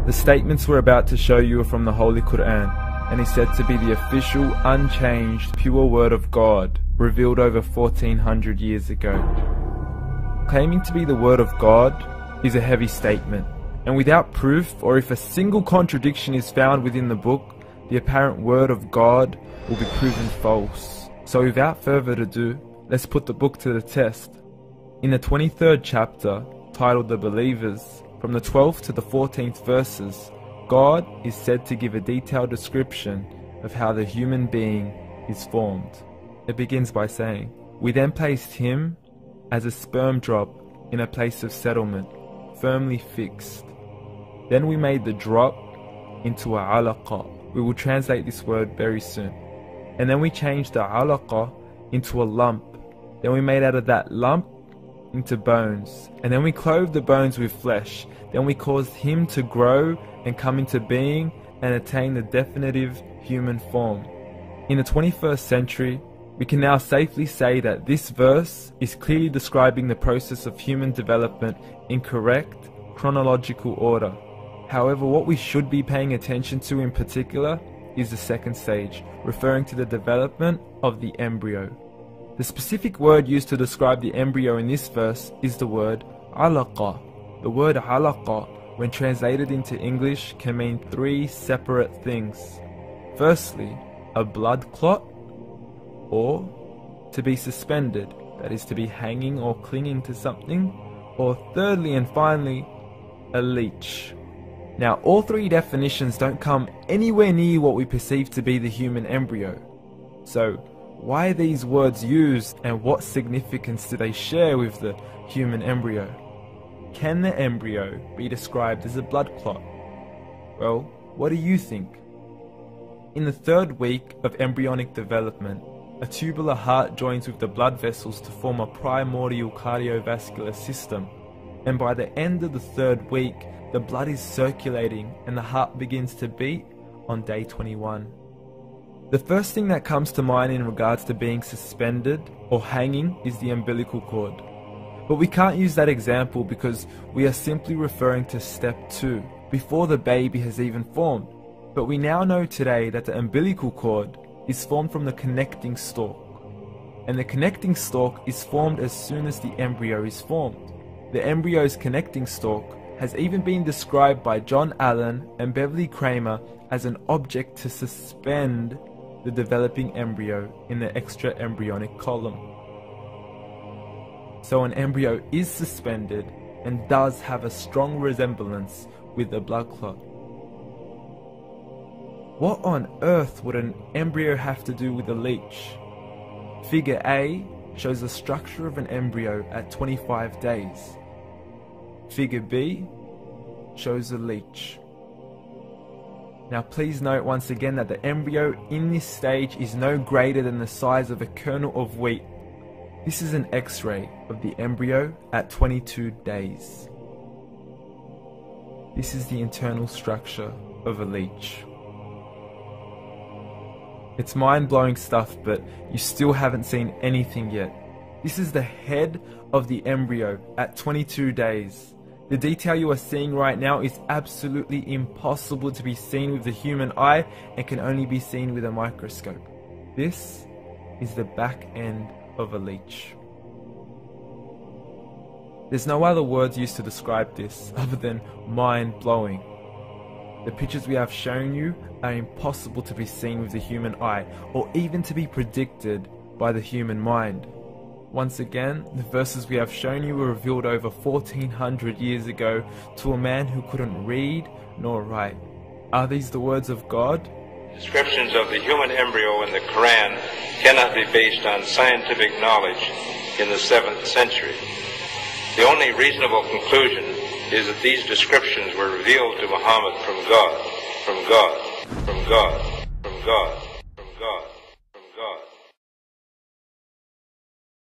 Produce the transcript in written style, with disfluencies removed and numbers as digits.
The statements we're about to show you are from the Holy Qur'an, and is said to be the official, unchanged, pure word of God, revealed over 1400 years ago. Claiming to be the word of God is a heavy statement, and without proof, or if a single contradiction is found within the book, the apparent word of God will be proven false. So without further ado, let's put the book to the test. In the 23rd chapter, titled The Believers, from the 12th to the 14th verses, God is said to give a detailed description of how the human being is formed. It begins by saying, "We then placed him as a sperm drop in a place of settlement, firmly fixed. Then we made the drop into a alaqa." We will translate this word very soon. "And then we changed the alaqa into a lump. Then we made out of that lump into bones. And then we clothed the bones with flesh. Then we caused him to grow and come into being and attain the definitive human form." In the 21st century, we can now safely say that this verse is clearly describing the process of human development in correct chronological order. However, what we should be paying attention to in particular is the second stage, referring to the development of the embryo. The specific word used to describe the embryo in this verse is the word alaqa. The word alaqa, when translated into English, can mean three separate things. Firstly, a blood clot, or to be suspended, that is to be hanging or clinging to something, or thirdly and finally, a leech. Now, all three definitions don't come anywhere near what we perceive to be the human embryo. So, why are these words used, and what significance do they share with the human embryo? Can the embryo be described as a blood clot? Well, what do you think? In the third week of embryonic development, a tubular heart joins with the blood vessels to form a primordial cardiovascular system, and by the end of the third week, the blood is circulating and the heart begins to beat on day 21. The first thing that comes to mind in regards to being suspended or hanging is the umbilical cord. But we can't use that example because we are simply referring to step 2, before the baby has even formed. But we now know today that the umbilical cord is formed from the connecting stalk. And the connecting stalk is formed as soon as the embryo is formed. The embryo's connecting stalk has even been described by John Allen and Beverly Kramer as an object to suspend the developing embryo in the extra-embryonic column. So an embryo is suspended and does have a strong resemblance with a blood clot. What on earth would an embryo have to do with a leech? Figure A shows the structure of an embryo at 25 days. Figure B shows a leech. Now please note once again that the embryo in this stage is no greater than the size of a kernel of wheat. This is an X-ray of the embryo at 22 days. This is the internal structure of a leech. It's mind-blowing stuff, but you still haven't seen anything yet. This is the head of the embryo at 22 days. The detail you are seeing right now is absolutely impossible to be seen with the human eye and can only be seen with a microscope. This is the back end of a leech. There's no other words used to describe this other than mind-blowing. The pictures we have shown you are impossible to be seen with the human eye or even to be predicted by the human mind. Once again, the verses we have shown you were revealed over 1400 years ago to a man who couldn't read nor write. Are these the words of God? Descriptions of the human embryo in the Quran cannot be based on scientific knowledge in the 7th century. The only reasonable conclusion is that these descriptions were revealed to Muhammad from God, from God, from God, from God, from God.